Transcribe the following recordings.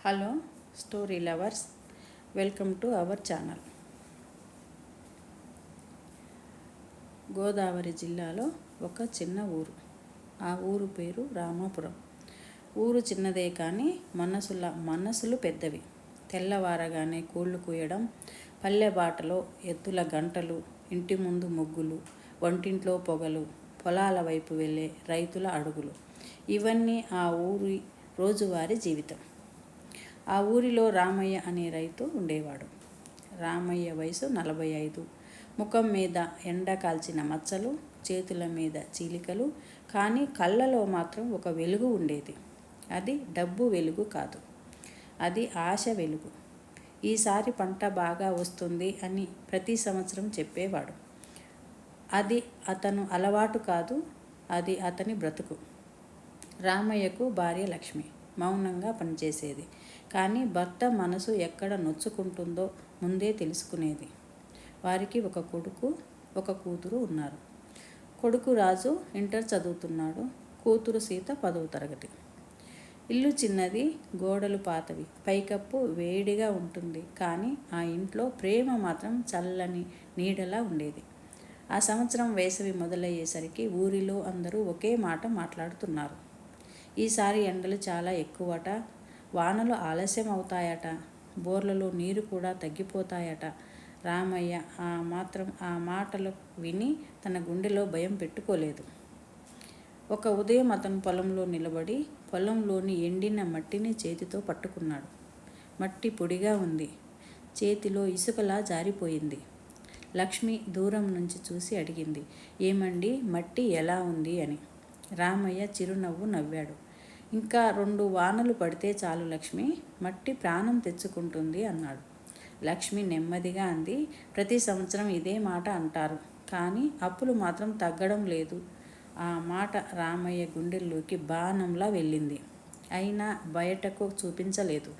Hello story lovers, welcome to our channel. Godavari జిల్లాలో ఒక చిన్న ఊరు. ఆ ఊరు పేరు రామాపురం. ఊరు చిన్నదే కానీ మనసులు పెద్దవి. తెల్లవారగానే కోళ్ళు కూయడం, పల్లె బాటలో ఎద్దుల గంటలు, ఇంటి ముందు ముగ్గులు, వంటింట్లో పొగలు, పొలాల వైపు వెళ్ళే రైతుల అడుగులు, ఇవన్నీ ఆ ఊరి రోజువారీ జీవితం. ఆ ఊరిలో రామయ్య అనే రైతు ఉండేవాడు. రామయ్య వయసు 45. ముఖం మీద ఎండ కాల్చిన మచ్చలు, చేతుల మీద చీలికలు, కానీ కళ్ళలో మాత్రం ఒక వెలుగు ఉండేది. అది డబ్బు వెలుగు కాదు, అది ఆశ వెలుగు. ఈసారి పంట బాగా వస్తుంది అని ప్రతి సంవత్సరం చెప్పేవాడు. అది అతను అలవాటు కాదు, అది అతని బ్రతుకు. రామయ్యకు భార్య లక్ష్మి మౌనంగా పనిచేసేది. కానీ భర్త మనసు ఎక్కడ నొచ్చుకుంటుందో ముందే తెలుసుకునేది. వారికి ఒక కొడుకు, ఒక కూతురు ఉన్నారు. కొడుకు రాజు ఇంటర్ చదువుతున్నాడు. కూతురు సీత 10వ తరగతి. ఇల్లు చిన్నది, గోడలు పాతవి, పైకప్పు వేడిగా ఉంటుంది. కానీ ఆ ఇంట్లో ప్రేమ మాత్రం చల్లని నీడలా ఉండేది. ఆ సంవత్సరం వేసవి మొదలయ్యేసరికి ఊరిలో అందరూ ఒకే మాట మాట్లాడుతున్నారు. ఈసారి ఎండలు చాలా ఎక్కువట, వానలు ఆలస్యం అవుతాయట, బోర్లలో నీరు కూడా తగ్గిపోతాయట. రామయ్య ఆ మాటలు విని తన గుండెలో భయం పెట్టుకోలేదు. ఒక ఉదయం అతను పొలంలో నిలబడి పొలంలోని ఎండిన మట్టిని చేతితో పట్టుకున్నాడు. మట్టి పొడిగా ఉంది, చేతిలో ఇసుకలా జారిపోయింది. లక్ష్మి దూరం నుంచి చూసి అడిగింది, "ఏమండి, మట్టి ఎలా ఉంది" అని. రామయ్య చిరునవ్వు నవ్వాడు. "ఇంకా 2 వానలు పడితే చాలు లక్ష్మి, మట్టి ప్రాణం తెచ్చుకుంటుంది" అన్నాడు. లక్ష్మి నెమ్మదిగా అంది, "ప్రతి సంవత్సరం ఇదే మాట అంటారు, కానీ అప్పులు మాత్రం తగ్గడం లేదు." ఆ మాట రామయ్య గుండెల్లోకి బాణంలా వెళ్ళింది. అయినా బయటకు చూపించలేదు.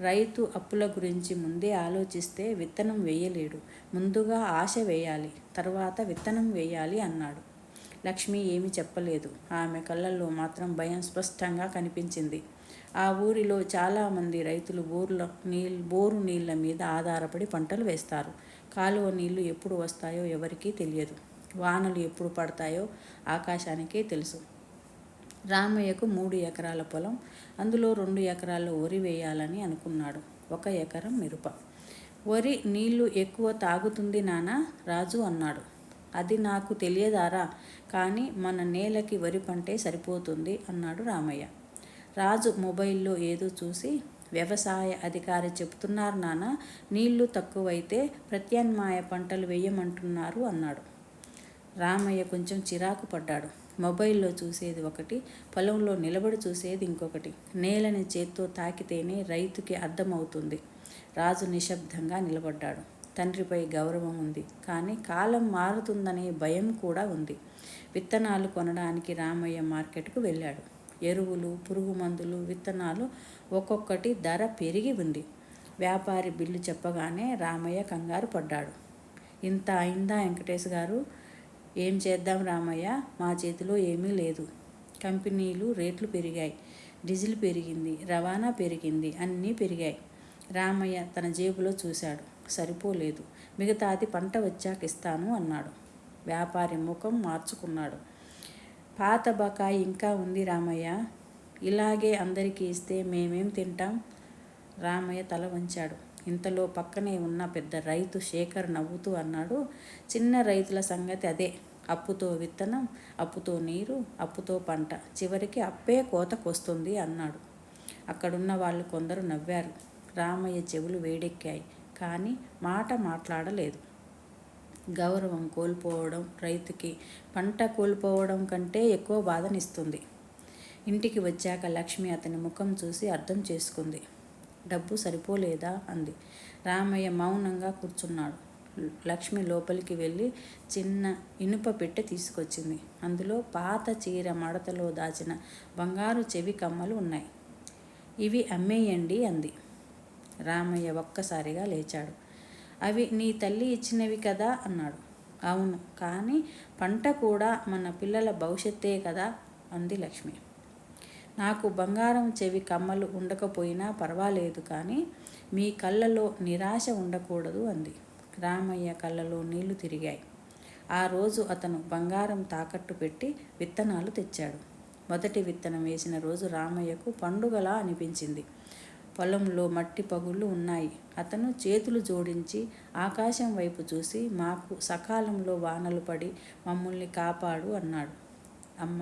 రైతు అప్పుల గురించి ముందే ఆలోచిస్తే విత్తనం వేయలేడు. ముందుగా ఆశ వేయాలి, తర్వాత విత్తనం వేయాలి అన్నాడు. లక్ష్మి ఏమీ చెప్పలేదు. ఆమె కళ్ళల్లో మాత్రం భయం స్పష్టంగా కనిపించింది. ఆ ఊరిలో చాలామంది రైతులు బోరు నీళ్ళ మీద ఆధారపడి పంటలు వేస్తారు. కాలువ నీళ్లు ఎప్పుడు వస్తాయో ఎవరికీ తెలియదు. వానలు ఎప్పుడు పడతాయో ఆకాశానికే తెలుసు. రామయ్యకు 3 ఎకరాల పొలం, అందులో 2 ఎకరాల్లో వరి వేయాలని అనుకున్నాడు. 1 ఎకరం మిరప. "వరి నీళ్లు ఎక్కువ తాగుతుంది నాన్న," రాజు అన్నాడు. "అది నాకు తెలియదారా, కానీ మన నేలకి వరి పంటే సరిపోతుంది" అన్నాడు రామయ్య. రాజు మొబైల్లో ఏదో చూసి, "వ్యవసాయ అధికారి చెబుతున్నారు నాన్న, నీళ్లు తక్కువైతే ప్రత్యామ్నాయ పంటలు వేయమంటున్నారు" అన్నాడు. రామయ్య కొంచెం చిరాకు పడ్డాడు. మొబైల్లో చూసేది ఒకటి, పొలంలో నిలబడి చూసేది ఇంకొకటి. నేలని చేత్తో తాకితేనే రైతుకి అర్థమవుతుంది. రాజు నిశ్శబ్దంగా నిలబడ్డాడు. తండ్రిపై గౌరవం ఉంది, కానీ కాలం మారుతుందనే భయం కూడా ఉంది. విత్తనాలు కొనడానికి రామయ్య మార్కెట్కు వెళ్ళాడు. ఎరువులు, పురుగు మందులు, విత్తనాలు ఒక్కొక్కటి ధర పెరిగి ఉంది. వ్యాపారి బిల్లు చెప్పగానే రామయ్య కంగారు పడ్డాడు. "ఇంత అయిందా వెంకటేష్ గారు?" "ఏం చేద్దాం రామయ్య, మా చేతిలో ఏమీ లేదు. కంపెనీలు రేట్లు పెరిగాయి, డీజిల్ పెరిగింది, రవాణా పెరిగింది, అన్నీ పెరిగాయి." రామయ్య తన జేబులో చూశాడు. సరిపోలేదు. "మిగతాది పంట వచ్చాక ఇస్తాను" అన్నాడు. వ్యాపారి ముఖం మార్చుకున్నాడు. "పాత బకాయి ఇంకా ఉంది రామయ్య, ఇలాగే అందరికీ ఇస్తే మేమేం తింటాం?" రామయ్య తల వంచాడు. ఇంతలో పక్కనే ఉన్న పెద్ద రైతు శేఖర్ నవ్వుతూ అన్నాడు, "చిన్న రైతుల సంగతి అదే. అప్పుతో విత్తనం, అప్పుతో నీరు, అప్పుతో పంట, చివరికి అప్పే కోతకొస్తుంది" అన్నాడు. అక్కడున్న వాళ్ళు కొందరు నవ్వారు. రామయ్య చెవులు వేడెక్కాయి, కానీ మాట మాట్లాడలేదు. గౌరవం కోల్పోవడం రైతుకి పంట కోల్పోవడం కంటే ఎక్కువ బాధనిస్తుంది. ఇంటికి వచ్చాక లక్ష్మి అతని ముఖం చూసి అర్థం చేసుకుంది. "డబ్బు సరిపోలేదా?" అంది. రామయ్య మౌనంగా కూర్చున్నాడు. లక్ష్మి లోపలికి వెళ్ళి చిన్న ఇనుప పెట్టె తీసుకొచ్చింది. అందులో పాత చీర మడతలో దాచిన బంగారు చెవి కమ్మలు ఉన్నాయి. "ఇవి అమ్మేయండి" అంది. రామయ్య ఒక్కసారిగా లేచాడు. "అవి నీ తల్లి ఇచ్చినవి కదా" అన్నాడు. "అవును, కానీ పంట కూడా మన పిల్లల భవిష్యత్తే కదా" అంది లక్ష్మి. నాకు బంగారం చెవి కమ్మలు ఉండకపోయినా పర్వాలేదు, కానీ మీ కళ్ళలో నిరాశ ఉండకూడదు అంది. రామయ్య కళ్ళలో నీళ్లు తిరిగాయి. ఆ రోజు అతను బంగారం తాకట్టు పెట్టి విత్తనాలు తెచ్చాడు. మొదటి విత్తనం వేసిన రోజు రామయ్యకు పండుగలా అనిపించింది. పొలంలో మట్టి పగుళ్ళు ఉన్నాయి. అతను చేతులు జోడించి ఆకాశం వైపు చూసి, మాకు సకాలంలో వానలు పడి మమ్మల్ని కాపాడు అన్నాడు. అమ్మ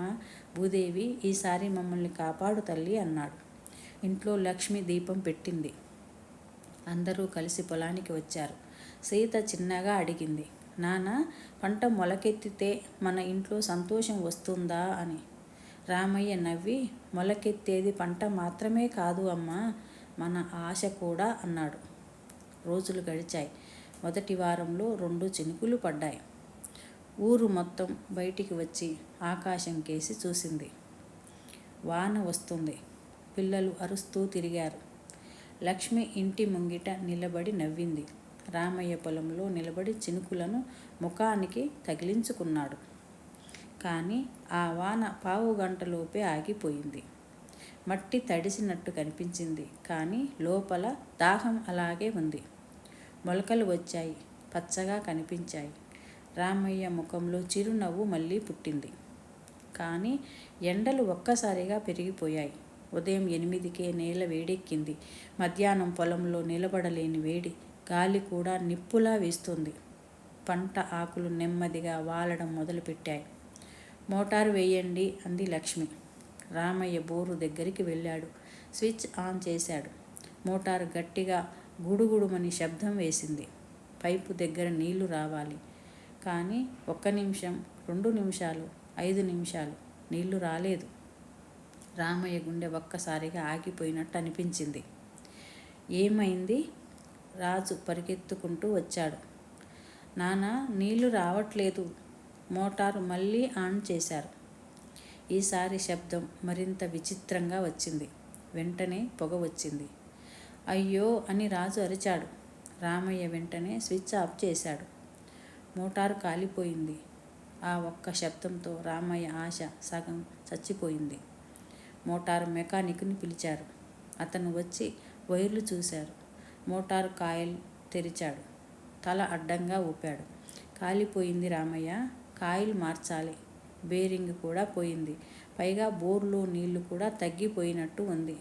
భూదేవి, ఈసారి మమ్మల్ని కాపాడు తల్లి అన్నాడు. ఇంట్లో లక్ష్మి దీపం పెట్టింది. అందరూ కలిసి పొలానికి వచ్చారు. సీత చిన్నగా అడిగింది, నాన్న, పంట మొలకెత్తితే మన ఇంట్లో సంతోషం వస్తుందా అని. రామయ్య నవ్వి, మొలకెత్తేది పంట మాత్రమే కాదు అమ్మా, మన ఆశ కూడా అన్నాడు. రోజులు గడిచాయి. మొదటి వారంలో 2 చినుకులు పడ్డాయి. ఊరు మొత్తం బయటికి వచ్చి ఆకాశం కేసి చూసింది. వాన వస్తుంది. పిల్లలు అరుస్తూ తిరిగారు. లక్ష్మి ఇంటి ముంగిట నిలబడి నవ్వింది. రామయ్య పొలంలో నిలబడి చినుకులను ముఖానికి తగిలించుకున్నాడు. కానీ ఆ వాన పావుగంటలోపే ఆగిపోయింది. మట్టి తడిసినట్టు కనిపించింది, కానీ లోపల దాహం అలాగే ఉంది. మొలకలు వచ్చాయి, పచ్చగా కనిపించాయి. రామయ్య ముఖంలో చిరునవ్వు మళ్ళీ పుట్టింది. కానీ ఎండలు ఒక్కసారిగా పెరిగిపోయాయి. ఉదయం 8కే నేల వేడెక్కింది. మధ్యాహ్నం పొలంలో నిలబడలేని వేడి. గాలి కూడా నిప్పులా వీస్తుంది. పంట ఆకులు నెమ్మదిగా వాలడం మొదలుపెట్టాయి. మోటారు వేయండి అంది లక్ష్మి. రామయ్య బోరు దగ్గరికి వెళ్ళాడు. స్విచ్ ఆన్ చేశాడు. మోటారు గట్టిగా గుడుగుడుమని శబ్దం వేసింది. పైపు దగ్గర నీళ్లు రావాలి. కానీ 1 నిమిషం, 2 నిమిషాలు, 5 నిమిషాలు నీళ్లు రాలేదు. రామయ్య గుండె ఒక్కసారిగా ఆగిపోయినట్టు అనిపించింది. ఏమైంది? రాజు పరిగెత్తుకుంటూ వచ్చాడు. నాన్న, నీళ్లు రావట్లేదు. మోటారు మళ్ళీ ఆన్ చేశారు. ఈసారి శబ్దం మరింత విచిత్రంగా వచ్చింది. వెంటనే పొగ వచ్చింది. అయ్యో అని రాజు అరిచాడు. రామయ్య వెంటనే స్విచ్ ఆఫ్ చేశాడు. మోటారు కాలిపోయింది. ఆ ఒక్క శబ్దంతో రామయ్య ఆశ సగం చచ్చిపోయింది. మోటారు మెకానిక్ని పిలిచారు. అతను వచ్చి వైర్లు చూశారు. మోటారు కాయిల్ తెరిచాడు. తల అడ్డంగా ఊపాడు. కాలిపోయింది రామయ్య, కాయిల్ మార్చాలి. బేరింగ్ కూడా పోయింది. పైగా బోర్లో నీళ్లు కూడా తగ్గిపోయినట్టు ఉంది.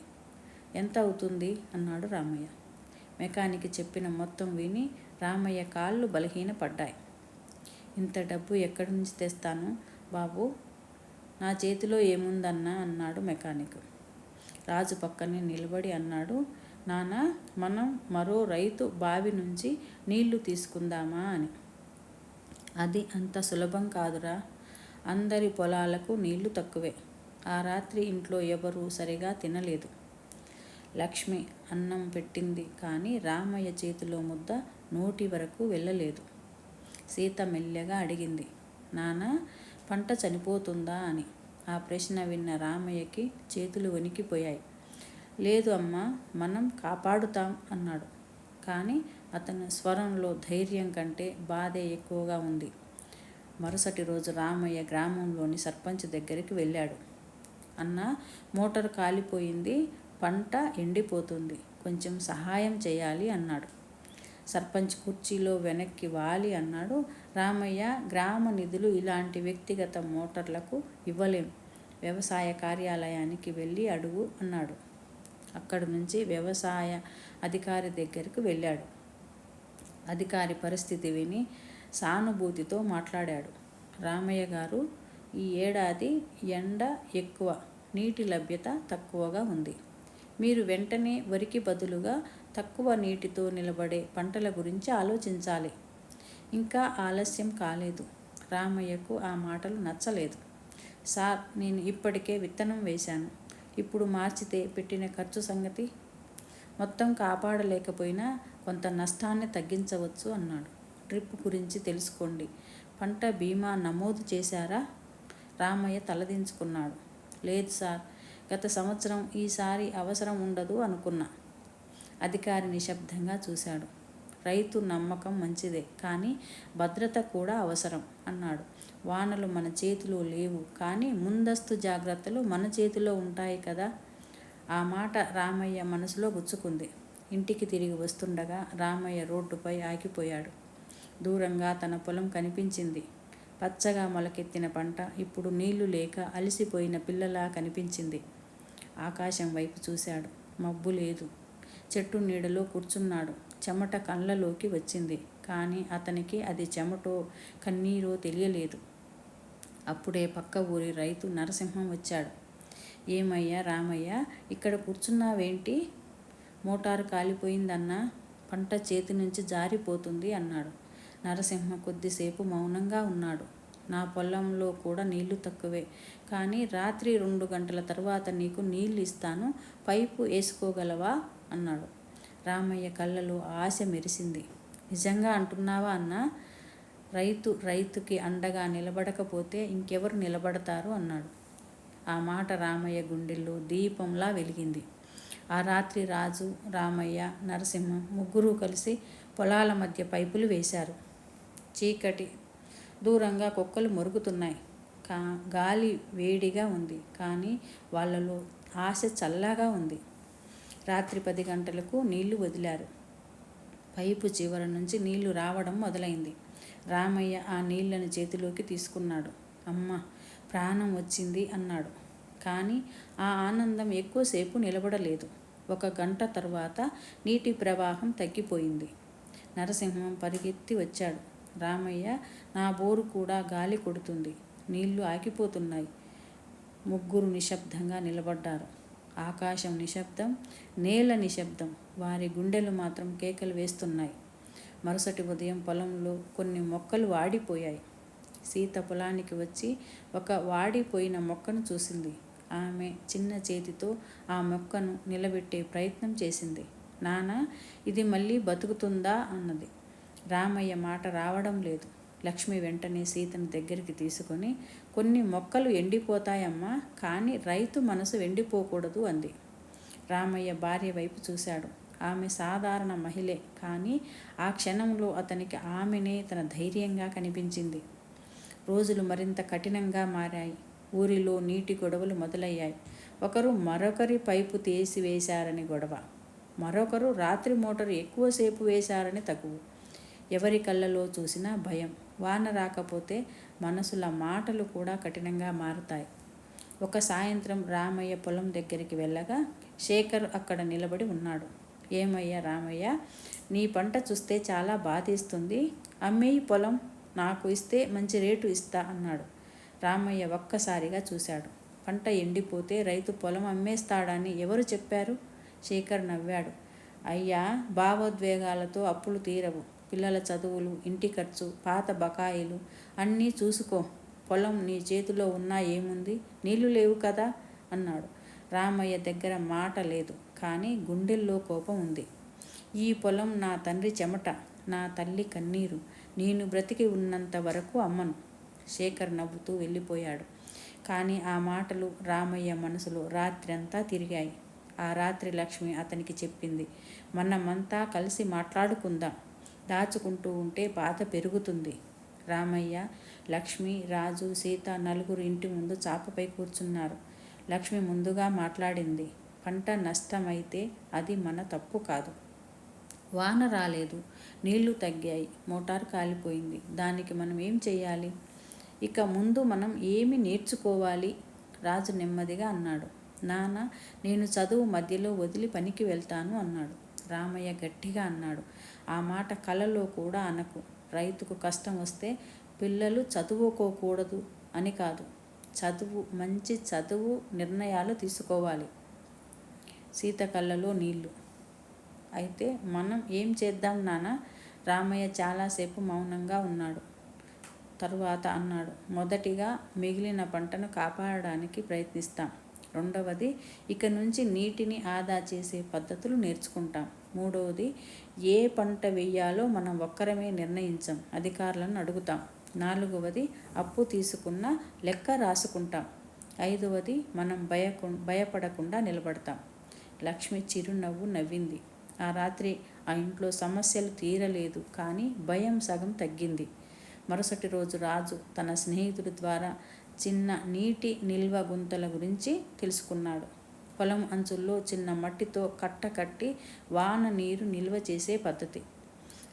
ఎంత అవుతుంది అన్నాడు రామయ్య. మెకానిక్ చెప్పిన మొత్తం విని రామయ్య కాళ్ళు బలహీనపడ్డాయి. ఇంత డబ్బు ఎక్కడి నుంచి తెస్తాను బాబు, నా చేతిలో ఏముందన్నా అన్నాడు మెకానిక్. రాజు పక్కనే నిలబడి అన్నాడు, నాన్న, మనం మరో రైతు బావి నుంచి నీళ్లు తీసుకుందామా అని. అది అంత సులభం కాదురా. అందరి పొలాలకు నీళ్లు తక్కువే. ఆ రాత్రి ఇంట్లో ఎవరూ సరిగా తినలేదు. లక్ష్మి అన్నం పెట్టింది, కానీ రామయ్య చేతిలో ముద్ద నోటి వరకు వెళ్ళలేదు. సీత మెల్లగా అడిగింది, నాన్న, పంట చనిపోతుందా అని. ఆ ప్రశ్న విన్న రామయ్యకి చేతులు వణికిపోయాయి. లేదు అమ్మా, మనం కాపాడుతాం అన్నాడు. కానీ అతని స్వరంలో ధైర్యం కంటే బాధే ఎక్కువగా ఉంది. మరుసటి రోజు రామయ్య గ్రామంలోని సర్పంచ్ దగ్గరికి వెళ్ళాడు. అన్న, మోటారు కాలిపోయింది, పంట ఎండిపోతుంది, కొంచెం సహాయం చేయాలి అన్నాడు. సర్పంచ్ కుర్చీలో వెనక్కి వాలి అన్నాడు, రామయ్య, గ్రామ నిధులు ఇలాంటి వ్యక్తిగత మోటార్లకు ఇవ్వలేం. వ్యవసాయ కార్యాలయానికి వెళ్ళి అడుగు అన్నాడు. అక్కడి నుంచి వ్యవసాయ అధికారి దగ్గరకు వెళ్ళాడు. అధికారి పరిస్థితి విని సానుభూతితో మాట్లాడాడు. రామయ్య గారు, ఈ ఏడాది ఎండ ఎక్కువ, నీటి లభ్యత తక్కువగా ఉంది. మీరు వెంటనే వరికి బదులుగా తక్కువ నీటితో నిలబడే పంటల గురించి ఆలోచించాలి. ఇంకా ఆలస్యం కాలేదు. రామయ్యకు ఆ మాటలు నచ్చలేదు. సార్, నేను ఇప్పటికే విత్తనం వేశాను. ఇప్పుడు మార్చితే పెట్టిన ఖర్చు సంగతి. మొత్తం కాపాడలేకపోయినా కొంత నష్టాన్ని తగ్గించవచ్చు అన్నాడు. డ్రిప్ గురించి తెలుసుకోండి. పంట బీమా నమోదు చేశారా? రామయ్య తలదించుకున్నాడు. లేదు సార్, గత సంవత్సరం, ఈసారి అవసరం ఉండదు అనుకున్నా. అధికారి నిశ్శబ్దంగా చూశాడు. రైతు నమ్మకం మంచిదే, కానీ భద్రత కూడా అవసరం అన్నాడు. వానలు మన చేతిలో లేవు, కానీ ముందస్తు జాగ్రత్తలు మన చేతిలో ఉంటాయి కదా. ఆ మాట రామయ్య మనసులో గుచ్చుకుంది. ఇంటికి తిరిగి వస్తుండగా రామయ్య రోడ్డుపై ఆగిపోయాడు. దూరంగా తన పొలం కనిపించింది. పచ్చగా మొలకెత్తిన పంట ఇప్పుడు నీళ్లు లేక అలసిపోయిన పిల్లలా కనిపించింది. ఆకాశం వైపు చూశాడు. మబ్బు లేదు. చెట్టు నీడలో కూర్చున్నాడు. చెమట కళ్ళలోకి వచ్చింది, కానీ అతనికి అది చెమటో కన్నీరో తెలియలేదు. అప్పుడే పక్క ఊరి రైతు నరసింహం వచ్చాడు. ఏమయ్యా రామయ్య, ఇక్కడ కూర్చున్నావేంటి? మోటారు కాలిపోయిందన్నా, పంట చేతి నుంచి జారిపోతుంది అన్నాడు. నరసింహ కొద్దిసేపు మౌనంగా ఉన్నాడు. నా పొలంలో కూడా నీళ్లు తక్కువే, కానీ రాత్రి 2 గంటల తర్వాత నీకు నీళ్ళు ఇస్తాను, పైపు వేసుకోగలవా అన్నాడు. రామయ్య కళ్ళలో ఆశ మెరిసింది. నిజంగా అంటున్నావా అన్నా? రైతుకి అండగా నిలబడకపోతే ఇంకెవరు నిలబడతారు అన్నాడు. ఆ మాట రామయ్య గుండెల్లో దీపంలా వెలిగింది. ఆ రాత్రి రాజు, రామయ్య, నరసింహం ముగ్గురు కలిసి పొలాల మధ్య పైపులు వేశారు. చీకటి, దూరంగా కుక్కలు మొరుగుతున్నాయి. గాలి వేడిగా ఉంది, కానీ వాళ్ళలో ఆశ చల్లగా ఉంది. రాత్రి 10 గంటలకు నీళ్లు వదిలారు. పైపు చివర నుంచి నీళ్లు రావడం మొదలైంది. రామయ్య ఆ నీళ్లను చేతిలోకి తీసుకున్నాడు. అమ్మ, ప్రాణం వచ్చింది అన్నాడు. కానీ ఆ ఆనందం ఎక్కువసేపు నిలబడలేదు. 1 గంట తర్వాత నీటి ప్రవాహం తగ్గిపోయింది. నరసింహం పరిగెత్తి వచ్చాడు. రామయ్య, నా బోరు కూడా గాలి కొడుతుంది, నీళ్లు ఆగిపోతున్నాయి. ముగ్గురు నిశ్శబ్దంగా నిలబడ్డారు. ఆకాశం నిశ్శబ్దం, నేల నిశ్శబ్దం. వారి గుండెలు మాత్రం కేకలు వేస్తున్నాయి. మరుసటి ఉదయం పొలంలో కొన్ని మొక్కలు వాడిపోయాయి. సీత పొలానికి వచ్చి ఒక వాడిపోయిన మొక్కను చూసింది. ఆమె చిన్న చేతితో ఆ మొక్కను నిలబెట్టే ప్రయత్నం చేసింది. నాన్న, ఇది మళ్ళీ బతుకుతుందా అన్నది. రామయ్య మాట రావడం లేదు. లక్ష్మి వెంటనే సీతను దగ్గరికి తీసుకొని, కొన్ని మొక్కలు ఎండిపోతాయమ్మా, కానీ రైతు మనసు ఎండిపోకూడదు అంది. రామయ్య భార్య వైపు చూశాడు. ఆమె సాధారణ మహిళే, కానీ ఆ క్షణంలో అతనికి ఆమెనే తన ధైర్యంగా కనిపించింది. రోజులు మరింత కఠినంగా మారాయి. ఊరిలో నీటి గొడవలు మొదలయ్యాయి. ఒకరు మరొకరి పైపు తీసివేశారని గొడవ, మరొకరు రాత్రి మోటారు ఎక్కువసేపు వేశారని తగువు. ఎవరి కళ్ళలో చూసినా భయం. వాన రాకపోతే మనసుల మాటలు కూడా కఠినంగా మారుతాయి. ఒక సాయంత్రం రామయ్య పొలం దగ్గరికి వెళ్ళగా శేఖర్ అక్కడ నిలబడి ఉన్నాడు. ఏమయ్యా రామయ్య, నీ పంట చూస్తే చాలా బాధేస్తుంది. అమ్మేయి పొలం, నాకు ఇస్తే మంచి రేటు ఇస్తా అన్నాడు. రామయ్య ఒక్కసారిగా చూశాడు. పంట ఎండిపోతే రైతు పొలం అమ్మేస్తాడని ఎవరు చెప్పారు? శేఖర్ నవ్వాడు. అయ్యా, భావోద్వేగాలతో అప్పులు తీరవు. పిల్లల చదువులు, ఇంటి ఖర్చు, పాత బకాయిలు అన్నీ చూసుకో. పొలం నీ చేతిలో ఉన్నా ఏముంది, నీళ్లు లేవు కదా అన్నాడు. రామయ్య దగ్గర మాట లేదు, కానీ గుండెల్లో కోపం ఉంది. ఈ పొలం నా తండ్రి చెమట, నా తల్లి కన్నీరు. నేను బ్రతికి ఉన్నంత వరకు అమ్మను. శేఖర్ నవ్వుతూ వెళ్ళిపోయాడు. కానీ ఆ మాటలు రామయ్య మనసులో రాత్రంతా తిరిగాయి. ఆ రాత్రి లక్ష్మి అతనికి చెప్పింది, మనమంతా కలిసి మాట్లాడుకుందాం. దాచుకుంటూ ఉంటే బాధ పెరుగుతుంది. రామయ్య, లక్ష్మి, రాజు, సీత నలుగురు ఇంటి ముందు చాపపై కూర్చున్నారు. లక్ష్మి ముందుగా మాట్లాడింది. పంట నష్టమైతే అది మన తప్పు కాదు. వాన రాలేదు, నీళ్లు తగ్గాయి, మోటారు కాలిపోయింది. దానికి మనం ఏం చెయ్యాలి? ఇక ముందు మనం ఏమి నేర్చుకోవాలి? రాజు నెమ్మదిగా అన్నాడు. నాన్న, నేను చదువు మధ్యలో వదిలి పనికి వెళ్తాను అన్నాడు. రామయ్య గట్టిగా అన్నాడు. ఆ మాట కలలో కూడా అనకు. రైతుకు కష్టం వస్తే పిల్లలు చదువుకోకూడదు అని కాదు, మంచి చదువు నిర్ణయాలు తీసుకోవాలి. సీత కళ్ళలో నీళ్లు. అయితే మనం ఏం చేద్దాం నాన్న? రామయ్య చాలాసేపు మౌనంగా ఉన్నాడు. తరువాత అన్నాడు. మొదటిగా మిగిలిన పంటను కాపాడడానికి ప్రయత్నిస్తాం. రెండవది, ఇక నుంచి నీటిని ఆదా చేసే పద్ధతులు నేర్చుకుంటాం. మూడవది, ఏ పంట వేయాలో మనం ఒక్కరమే నిర్ణయించాం, అధికారులను అడుగుతాం. నాలుగవది, అప్పు తీసుకున్న లెక్క రాసుకుంటాం. ఐదవది, మనం భయపడకుండా నిలబడతాం. లక్ష్మి చిరునవ్వు నవ్వింది. ఆ రాత్రి ఆ ఇంట్లో సమస్యలు తీరలేదు, కానీ భయం సగం తగ్గింది. మరుసటి రోజు రాజు తన స్నేహితుడి ద్వారా చిన్న నీటి నిల్వ గుంతల గురించి తెలుసుకున్నాడు. పొలం అంచుల్లో చిన్న మట్టితో కట్ట కట్టి వాన నీరు నిల్వ చేసే పద్ధతి.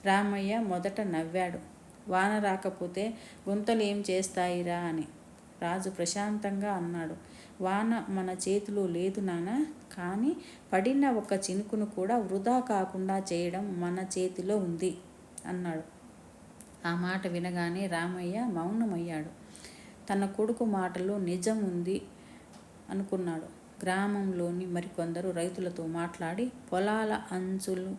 రామయ్య మొదట నవ్వాడు. వాన రాకపోతే గుంతలు ఏం చేస్తాయిరా అని. రాజు ప్రశాంతంగా అన్నాడు, వాన మన చేతిలో లేదు నాన్న, కానీ పడిన ఒక చినుకును కూడా వృధా కాకుండా చేయడం మన చేతిలో ఉంది అన్నాడు. ఆ మాట వినగానే రామయ్య మౌనమయ్యాడు. తన కొడుకు మాటలో నిజం ఉంది అనుకున్నాడు. గ్రామంలోని మరికొందరు రైతులతో మాట్లాడి పొలాల అంచులు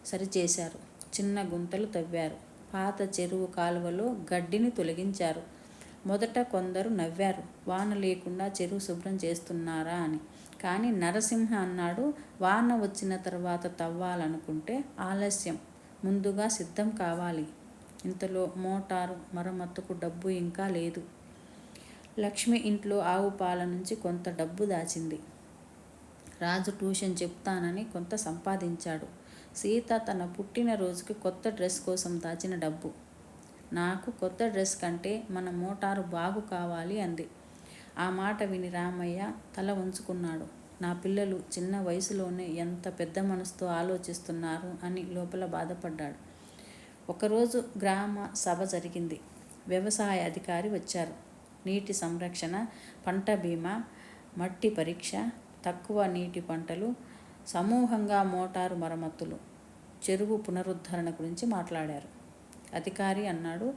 సరిచేశారు. చిన్న గుంతలు తవ్వారు. పాత చెరువు కాలువలో గడ్డిని తొలగించారు. మొదట కొందరు నవ్వారు, వాన లేకుండా చెరువు శుభ్రం చేస్తున్నారా అని. కానీ నరసింహ అన్నాడు, వాన వచ్చిన తర్వాత తవ్వాలనుకుంటే ఆలస్యం, ముందుగా సిద్ధం కావాలి. ఇంతలో మోటారు మరమ్మతుకు డబ్బు ఇంకా లేదు. లక్ష్మి ఇంట్లో ఆవు పాల నుంచి కొంత డబ్బు దాచింది. రాజు ట్యూషన్ చెప్తానని కొంత సంపాదించాడు. సీత తన పుట్టినరోజుకి కొత్త డ్రెస్ కోసం దాచిన డబ్బు. నాకు కొత్త డ్రెస్ కంటే మన మోటారు బాగు కావాలి అంది. ఆ మాట విని రామయ్య తల వంచుకున్నాడు. నా పిల్లలు చిన్న వయసులోనే ఎంత పెద్ద మనసుతో ఆలోచిస్తున్నారు అని లోపల బాధపడ్డాడు. ఒకరోజు గ్రామ సభ జరిగింది. వ్యవసాయ అధికారి వచ్చారు. నీటి సంరక్షణ, పంట బీమా, మట్టి పరీక్ష, తక్కువ నీటి పంటలు, సమూహంగా మోటారు మరమ్మతులు, చెరువు పునరుద్ధరణ గురించి మాట్లాడారు. అధికారి అన్నాడు,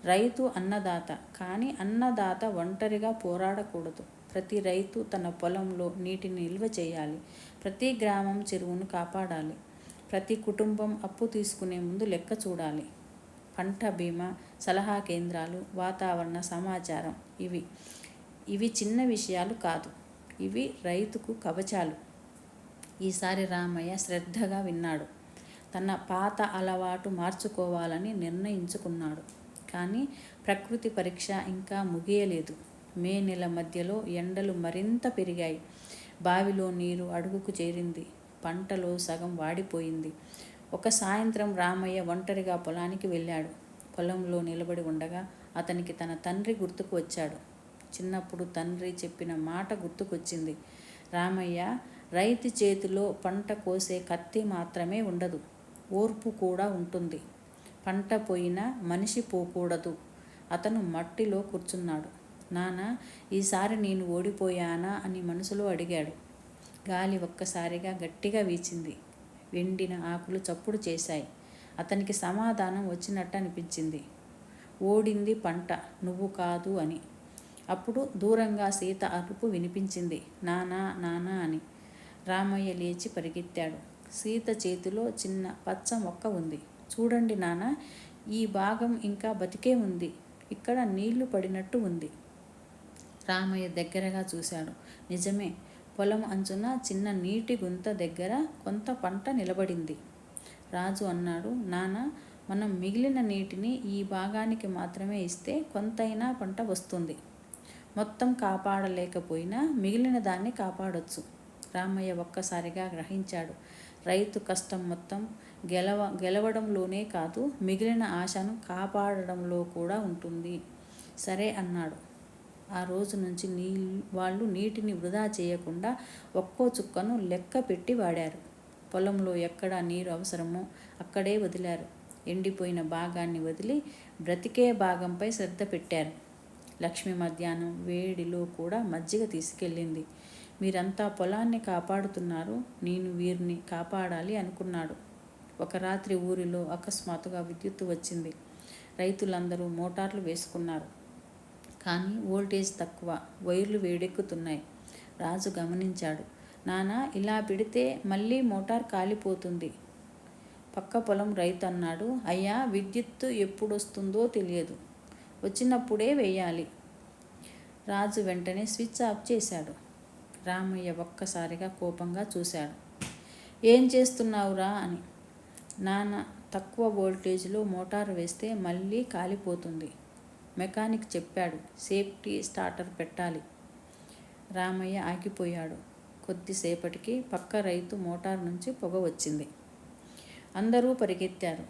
రైతు అన్నదాత, కానీ అన్నదాత ఒంటరిగా పోరాడకూడదు. ప్రతి రైతు తన పొలంలో నీటిని నిల్వ చేయాలి. ప్రతి గ్రామం చెరువును కాపాడాలి. ప్రతి కుటుంబం అప్పు తీసుకునే ముందు లెక్క చూడాలి. పంట బీమా, సలహా కేంద్రాలు, వాతావరణ సమాచారం, ఇవి చిన్న విషయాలు కాదు. ఇవి రైతుకు కవచాలు. ఈసారి రామయ్య శ్రద్ధగా విన్నాడు. తన పాత అలవాటు మార్చుకోవాలని నిర్ణయించుకున్నాడు. కానీ ప్రకృతి పరీక్ష ఇంకా ముగియలేదు. మే నెల మధ్యలో ఎండలు మరింత పెరిగాయి. బావిలో నీరు అడుగుకు చేరింది. పంటలో సగం వాడిపోయింది. ఒక సాయంత్రం రామయ్య ఒంటరిగా పొలానికి వెళ్ళాడు. పొలంలో నిలబడి ఉండగా అతనికి తన తండ్రి గుర్తుకు వచ్చాడు. చిన్నప్పుడు తండ్రి చెప్పిన మాట గుర్తుకొచ్చింది. రామయ్య, రైతు చేతిలో పంట కోసే కత్తి మాత్రమే ఉండదు, ఓర్పు కూడా ఉంటుంది. పంట పోయినా మనిషి పోకూడదు. అతను మట్టిలో కూర్చున్నాడు. నాన్న, ఈసారి నేను ఓడిపోయానా అని మనసులో అడిగాడు. గాలి ఒక్కసారిగా గట్టిగా వీచింది. వెండిన ఆకులు చప్పుడు చేశాయి. అతనికి సమాధానం వచ్చినట్టు అనిపించింది. ఓడింది పంట, నువ్వు కాదు అని. అప్పుడు దూరంగా సీత అరుపు వినిపించింది, నానా నానా అని. రామయ్య లేచి పరిగెత్తాడు. సీత చేతిలో చిన్న పచ్చ మొక్క ఉంది. చూడండి నాన్న, ఈ భాగం ఇంకా బతికే ఉంది. ఇక్కడ నీళ్లు పడినట్టు ఉంది. రామయ్య దగ్గరగా చూశాడు. నిజమే, పొలం అంచున చిన్న నీటి గుంత దగ్గర కొంత పంట నిలబడింది. రాజు అన్నాడు, నాన్న, మనం మిగిలిన నీటిని ఈ భాగానికి మాత్రమే ఇస్తే కొంతైనా పంట వస్తుంది. మొత్తం కాపాడలేకపోయినా మిగిలిన దాన్ని కాపాడొచ్చు. రామయ్య ఒక్కసారిగా గ్రహించాడు. రైతు కష్టం మొత్తం గెలవడంలోనే కాదు, మిగిలిన ఆశను కాపాడడంలో కూడా ఉంటుంది. సరే అన్నాడు. ఆ రోజు నుంచి వాళ్ళు నీటిని వృధా చేయకుండా ఒక్కో చుక్కను లెక్క పెట్టి వాడారు. పొలంలో ఎక్కడ నీరు అవసరమో అక్కడే వదిలారు. ఎండిపోయిన భాగాన్ని వదిలి బ్రతికే భాగంపై శ్రద్ధ పెట్టారు. లక్ష్మి మధ్యాహ్నం వేడిలో కూడా మజ్జిగ తీసుకెళ్ళింది. మీరంతా పొలాన్ని కాపాడుతున్నారు, నేను వీరిని కాపాడాలి అనుకున్నాడు. ఒక రాత్రి ఊరిలో అకస్మాత్తుగా విద్యుత్తు వచ్చింది. రైతులందరూ మోటార్లు వేసుకున్నారు. కానీ వోల్టేజ్ తక్కువ, వైర్లు వేడెక్కుతున్నాయి. రాజు గమనించాడు. నాన్న, ఇలా పెడితే మళ్ళీ మోటార్ కాలిపోతుంది. పక్క పొలం రైతు అన్నాడు, అయ్యా, విద్యుత్తు ఎప్పుడొస్తుందో తెలియదు, వచ్చినప్పుడే వేయాలి. రాజు వెంటనే స్విచ్ ఆఫ్ చేశాడు. రామయ్య ఒక్కసారిగా కోపంగా చూశాడు. ఏం చేస్తున్నావురా అని. నాన్న, తక్కువ వోల్టేజ్లో మోటారు వేస్తే మళ్ళీ కాలిపోతుంది. మెకానిక్ చెప్పాడు, సేఫ్టీ స్టార్టర్ పెట్టాలి. రామయ్య ఆగిపోయాడు. కొద్దిసేపటికి పక్క రైతు మోటార్ నుంచి పొగ వచ్చింది. అందరూ పరిగెత్తారు.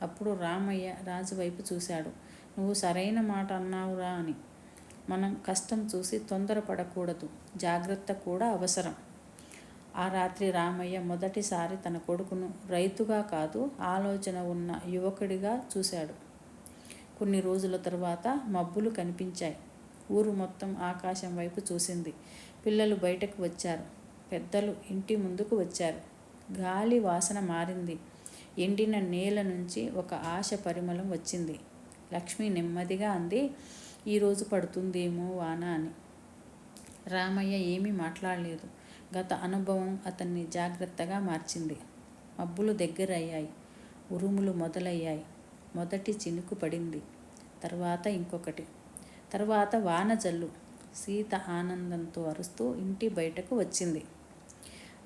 అప్పుడు రామయ్య రాజు వైపు చూశాడు. నువ్వు సరైన మాట అన్నావురా అని. మనం కష్టం చూసి తొందరపడకూడదు, జాగ్రత్త కూడా అవసరం. ఆ రాత్రి రామయ్య మొదటిసారి తన కొడుకును రైతుగా కాదు, ఆలోచన ఉన్న యువకుడిగా చూశాడు. కొన్ని రోజుల తరువాత మబ్బులు కనిపించాయి. ఊరు మొత్తం ఆకాశం వైపు చూసింది. పిల్లలు బయటకు వచ్చారు. పెద్దలు ఇంటి ముందుకు వచ్చారు. గాలి వాసన మారింది. ఎండిన నేల నుంచి ఒక ఆశ పరిమళం వచ్చింది. లక్ష్మి నెమ్మదిగా అంది, ఈరోజు పడుతుందేమో వాన అని. రామయ్య ఏమీ మాట్లాడలేదు. గత అనుభవం అతన్ని జాగ్రత్తగా మార్చింది. మబ్బులు దగ్గరయ్యాయి. ఉరుములు మొదలయ్యాయి. మొదటి చినుకు పడింది. తర్వాత ఇంకొకటి. తర్వాత వాన జల్లు. సీత ఆనందంతో అరుస్తూ ఇంటి బయటకు వచ్చింది.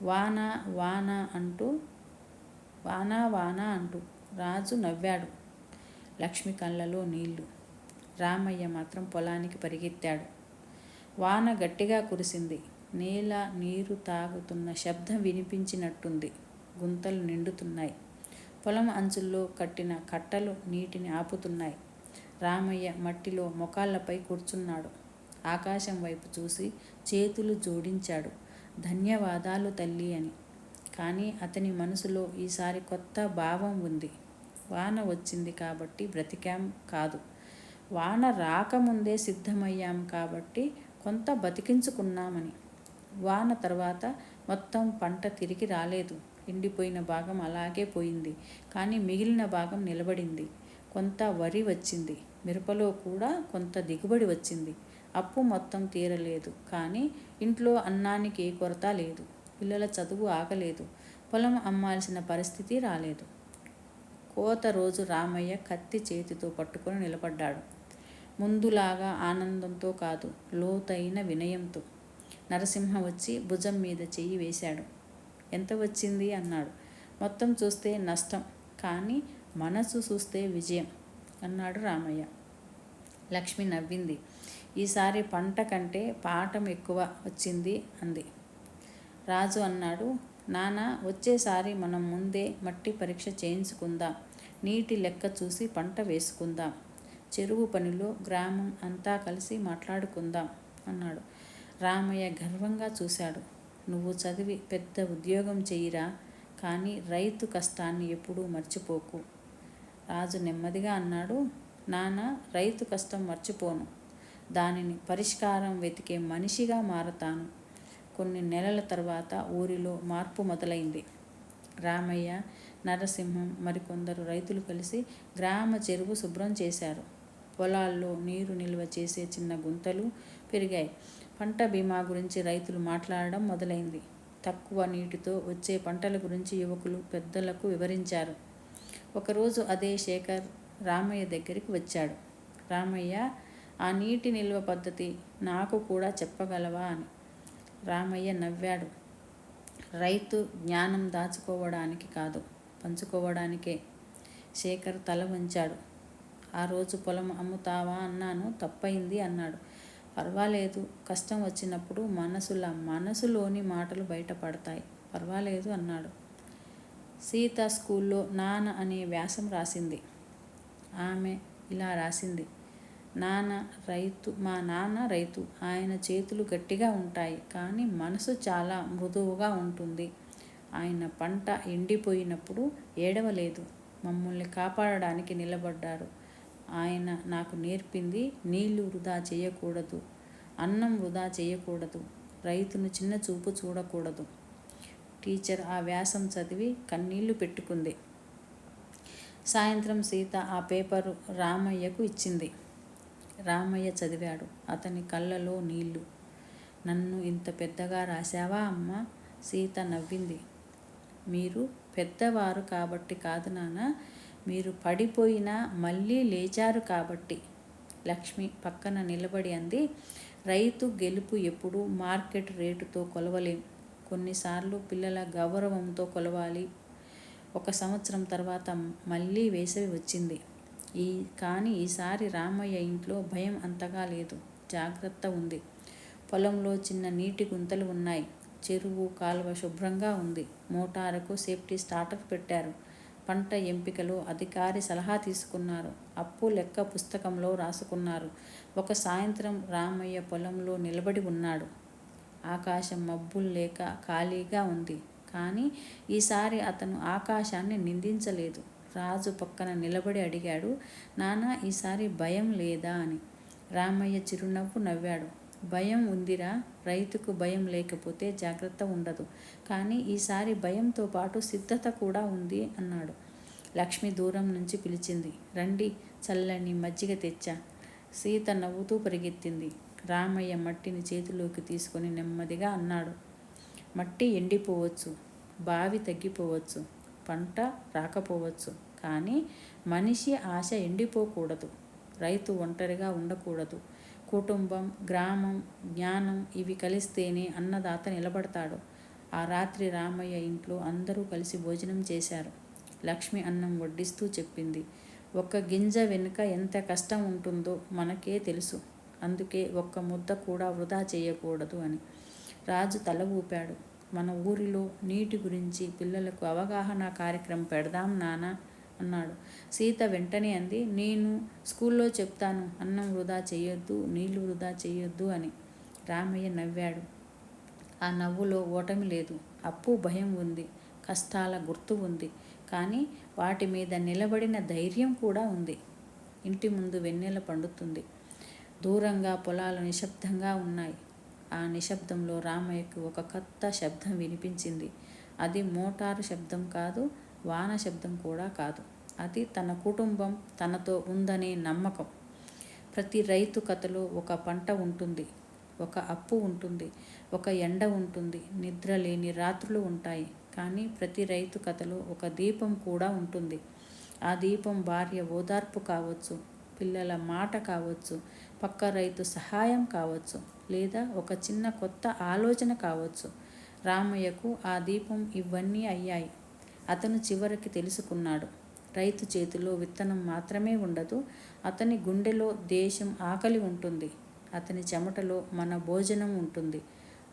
వాన వాన అంటూ వాన వాన అంటూ రాజు నవ్వాడు. లక్ష్మి కళ్ళలో నీళ్లు. రామయ్య మాత్రం పొలానికి పరిగెత్తాడు. వాన గట్టిగా కురిసింది. నేల నీరు తాగుతున్న శబ్దం వినిపించినట్టుంది. గుంతలు నిండుతున్నాయి. పొలం అంచుల్లో కట్టిన కట్టలు నీటిని ఆపుతున్నాయి. రామయ్య మట్టిలో మొకాళ్లపై కూర్చున్నాడు. ఆకాశం వైపు చూసి చేతులు జోడించాడు. ధన్యవాదాలు తల్లి అని. కానీ అతని మనసులో ఈసారి కొత్త భావం ఉంది. వాన వచ్చింది కాబట్టి బ్రతికాం కాదు, వాన రాకముందే సిద్ధమయ్యాం కాబట్టి కొంత బతికించుకున్నామని. వాన తర్వాత మొత్తం పంట తిరిగి రాలేదు. ఎండిపోయిన భాగం అలాగే పోయింది. కానీ మిగిలిన భాగం నిలబడింది. కొంత వరి వచ్చింది. మిరపలో కూడా కొంత దిగుబడి వచ్చింది. అప్పు మొత్తం తీరలేదు, కానీ ఇంట్లో అన్నానికి ఏ కొరత లేదు. పిల్లల చదువు ఆగలేదు. పొలం అమ్మాల్సిన పరిస్థితి రాలేదు. కోత రోజు రామయ్య కత్తి చేతితో పట్టుకొని నిలబడ్డాడు. ముందులాగా ఆనందంతో కాదు, లోతైన వినయంతో. నరసింహ వచ్చి భుజం మీద చెయ్యి వేశాడు. ఎంత వచ్చింది అన్నాడు. మొత్తం చూస్తే నష్టం, కానీ మనసు చూస్తే విజయం అన్నాడు రామయ్య. లక్ష్మి నవ్వింది. ఈసారి పంట కంటే పాఠం ఎక్కువ వచ్చింది అంది. రాజు అన్నాడు, నాన్న, వచ్చేసారి మనం ముందే మట్టి పరీక్ష చేయించుకుందాం. నీటి లెక్క చూసి పంట వేసుకుందాం. చెరువు పనిలో గ్రామం అంతా కలిసి మాట్లాడుకుందాం అన్నాడు. రామయ్య గర్వంగా చూశాడు. నువ్వు చదివి పెద్ద ఉద్యోగం చెయ్యిరా, కానీ రైతు కష్టాన్ని ఎప్పుడూ మర్చిపోకు. రాజు నెమ్మదిగా అన్నాడు, నాన్న, రైతు కష్టం మర్చిపోను. దానిని పరిష్కారం వెతికే మనిషిగా మారతాను. కొన్ని నెలల తర్వాత ఊరిలో మార్పు మొదలైంది. రామయ్య, నరసింహం, మరికొందరు రైతులు కలిసి గ్రామ చెరువు శుభ్రం చేశారు. పొలాల్లో నీరు నిల్వ చేసే చిన్న గుంతలు పెరిగాయి. పంట బీమా గురించి రైతులు మాట్లాడడం మొదలైంది. తక్కువ నీటితో వచ్చే పంటల గురించి యువకులు పెద్దలకు వివరించారు. ఒకరోజు అదే శేఖర్ రామయ్య దగ్గరికి వచ్చాడు. రామయ్య, ఆ నీటి నిల్వ పద్ధతి నాకు కూడా చెప్పగలవా అని. రామయ్య నవ్వాడు. రైతు జ్ఞానం దాచుకోవడానికి కాదు, పంచుకోవడానికే. శేఖర్ తల వంచాడు. ఆ రోజు పొలం అమ్ముతావా అన్నాను, తప్పైంది అన్నాడు. పర్వాలేదు, కష్టం వచ్చినప్పుడు మనసులోని మాటలు బయటపడతాయి. పర్వాలేదు అన్నాడు. సీత స్కూల్లో నాన్న అనే వ్యాసం రాసింది. ఆమె ఇలా రాసింది, మా నాన్న రైతు. ఆయన చేతులు గట్టిగా ఉంటాయి, కానీ మనసు చాలా మృదువుగా ఉంటుంది. ఆయన పంట ఎండిపోయినప్పుడు ఏడవలేదు, మమ్మల్ని కాపాడడానికి నిలబడ్డారు. ఆయన నాకు నేర్పింది, నీళ్లు వృధా చేయకూడదు, అన్నం వృధా చేయకూడదు, రైతును చిన్న చూపు చూడకూడదు. టీచర్ ఆ వ్యాసం చదివి కన్నీళ్లు పెట్టుకుంది. సాయంత్రం సీత ఆ పేపరు రామయ్యకు ఇచ్చింది. రామయ్య చదివాడు. అతని కళ్ళలో నీళ్లు. నన్ను ఇంత పెద్దగా రాశావా అమ్మా? సీత నవ్వింది. మీరు పెద్దవారు కాబట్టి కాదు నాన్న, మీరు పడిపోయినా మళ్ళీ లేచారు కాబట్టి. లక్ష్మి పక్కన నిలబడి అంది, రైతు గెలుపు ఎప్పుడూ మార్కెట్ రేటుతో కొలవలేం. కొన్నిసార్లు పిల్లల గౌరవంతో కొలవాలి. 1 సంవత్సరం తర్వాత మళ్ళీ వేసవి వచ్చింది. కానీ ఈసారి రామయ్య ఇంట్లో భయం అంతగా లేదు, జాగ్రత్త ఉంది. పొలంలో చిన్న నీటి గుంతలు ఉన్నాయి. చెరువు కాలువ శుభ్రంగా ఉంది. మోటారుకు సేఫ్టీ స్టార్టర్ పెట్టారు. పంట ఎంపికలో అధికారి సలహా తీసుకున్నారు. అప్పు లెక్క పుస్తకంలో రాసుకున్నారు. ఒక సాయంత్రం రామయ్య పొలంలో నిలబడి ఉన్నాడు. ఆకాశం మబ్బులు లేక ఖాళీగా ఉంది. కానీ ఈసారి అతను ఆకాశాన్ని నిందించలేదు. రాజు పక్కన నిలబడి అడిగాడు, నాన్న, ఈసారి భయం లేదా అని. రామయ్య చిరునవ్వు నవ్వాడు. భయం ఉందిరా. రైతుకు భయం లేకపోతే జాగ్రత్త ఉండదు. కానీ ఈసారి భయంతో పాటు సిద్ధత కూడా ఉంది అన్నాడు. లక్ష్మి దూరం నుంచి పిలిచింది, రండి, చల్లని మజ్జిగ తెచ్చా. సీత నవ్వుతూ పరిగెత్తింది. రామయ్య మట్టిని చేతిలోకి తీసుకొని నెమ్మదిగా అన్నాడు, మట్టి ఎండిపోవచ్చు, బావి తగ్గిపోవచ్చు, పంట రాకపోవచ్చు, కానీ మనిషి ఆశ ఎండిపోకూడదు. రైతు ఒంటరిగా ఉండకూడదు. కుటుంబం, గ్రామం, జ్ఞానం ఇవి కలిస్తేనే అన్నదాత నిలబడతాడు. ఆ రాత్రి రామయ్య ఇంట్లో అందరూ కలిసి భోజనం చేశారు. లక్ష్మి అన్నం వడ్డిస్తూ చెప్పింది, ఒక్క గింజ వెనుక ఎంత కష్టం ఉంటుందో మనకే తెలుసు. అందుకే ఒక్క ముద్ద కూడా వృధా చేయకూడదు అని. రాజు తల ఊపాడు. మన ఊరిలో నీటి గురించి పిల్లలకు అవగాహన కార్యక్రమం పెడదాం నాన్న అన్నాడు. సీత వెంటనే అంది, నేను స్కూల్లో చెప్తాను, అన్నం వృధా చేయొద్దు, నీళ్లు వృధా చేయొద్దు అని. రామయ్య నవ్వాడు. ఆ నవ్వులో ఓటమి లేదు. అప్పు భయం ఉంది, కష్టాల గుర్తు ఉంది, కానీ వాటి మీద నిలబడిన ధైర్యం కూడా ఉంది. ఇంటి ముందు వెన్నెల పండుతుంది. దూరంగా పొలాలు నిశ్శబ్దంగా ఉన్నాయి. ఆ నిశ్శబ్దంలో రామయ్యకు ఒక కొత్త శబ్దం వినిపించింది. అది మోటారు శబ్దం కాదు, వాన శబ్దం కూడా కాదు. అది తన కుటుంబం తనతో ఉందనే నమ్మకం. ప్రతి రైతు కథలో ఒక పంట ఉంటుంది, ఒక అప్పు ఉంటుంది, ఒక ఎండ ఉంటుంది, నిద్ర లేని రాత్రులు ఉంటాయి. కానీ ప్రతి రైతు కథలో ఒక దీపం కూడా ఉంటుంది. ఆ దీపం భార్య ఓదార్పు కావచ్చు, పిల్లల మాట కావచ్చు, పక్క రైతు సహాయం కావచ్చు, లేదా ఒక చిన్న కొత్త ఆలోచన కావచ్చు. రామయ్యకు ఆ దీపం ఇవన్నీ అయ్యాయి. అతను చివరికి తెలుసుకున్నాడు, రైతు చేతిలో విత్తనం మాత్రమే ఉండదు, అతని గుండెలో దేశం ఆకలి ఉంటుంది, అతని చెమటలో మన భోజనం ఉంటుంది,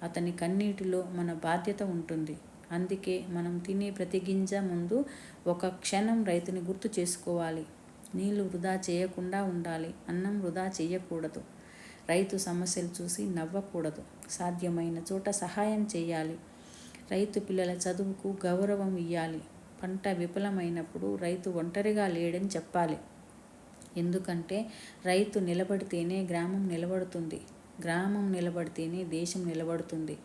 అతని కన్నీటిలో మన బాధ్యత ఉంటుంది. అందుకే మనం తినే ప్రతి గింజ ముందు ఒక క్షణం రైతుని గుర్తు చేసుకోవాలి. నీళ్లు వృధా చేయకుండా ఉండాలి, అన్నం వృధా చేయకూడదు, రైతు సమస్యలు చూసి నవ్వకూడదు, సాధ్యమైన చోట సహాయం చేయాలి, రైతు పిల్లల చదువుకు గౌరవం ఇవ్వాలి. పంట విఫలమైనప్పుడు రైతు ఒంటరిగా లేడని చెప్పాలి. ఎందుకంటే రైతు నిలబడితేనే గ్రామం నిలబడుతుంది, గ్రామం నిలబడితేనే దేశం నిలబడుతుంది.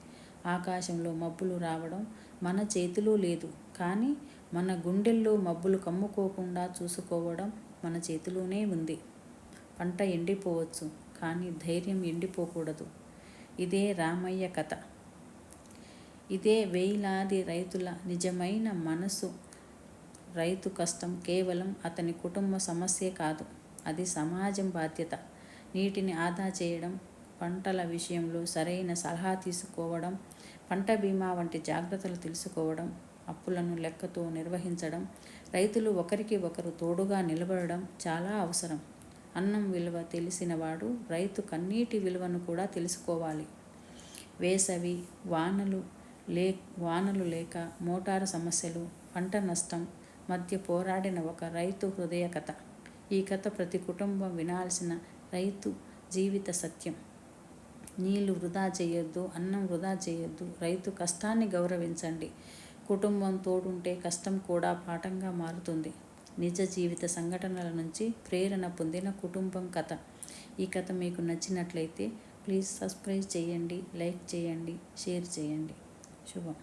ఆకాశంలో మబ్బులు రావడం మన చేతిలో లేదు, కానీ మన గుండెల్లో మబ్బులు కమ్ముకోకుండా చూసుకోవడం మన చేతిలోనే ఉంది. పంట ఎండిపోవచ్చు, కానీ ధైర్యం ఎండిపోకూడదు. ఇదే రామయ్య కథ. ఇదే వేలాది రైతుల నిజమైన మనసు. రైతు కష్టం కేవలం అతని కుటుంబ సమస్యే కాదు, అది సమాజం బాధ్యత. నీటిని ఆదా చేయడం, పంటల విషయంలో సరైన సలహా తీసుకోవడం, పంట బీమా వంటి జాగ్రత్తలు తెలుసుకోవడం, అప్పులను లెక్కతో నిర్వహించడం, రైతులు ఒకరికి ఒకరు తోడుగా నిలబడడం చాలా అవసరం. అన్నం విలువ తెలిసినవాడు రైతు కన్నీటి విలువను కూడా తెలుసుకోవాలి. వేసవి వానలు లేక మోటారు సమస్యలు, పంట నష్టం మధ్య పోరాడిన ఒక రైతు హృదయ కథ. ఈ కథ ప్రతి కుటుంబం వినాల్సిన రైతు జీవిత సత్యం. నీళ్లు వృధా చేయొద్దు, అన్నం వృధా చేయొద్దు, రైతు కష్టాన్ని గౌరవించండి. కుటుంబం తోడుంటే కష్టం కూడా పాఠంగా మారుతుంది. నిజ జీవిత సంఘటనల నుంచి ప్రేరణ పొందిన కుటుంబం కథ. ఈ కథ మీకు నచ్చినట్లయితే ప్లీజ్ సబ్స్క్రైబ్ చేయండి, లైక్ చేయండి, షేర్ చేయండి. శుభం.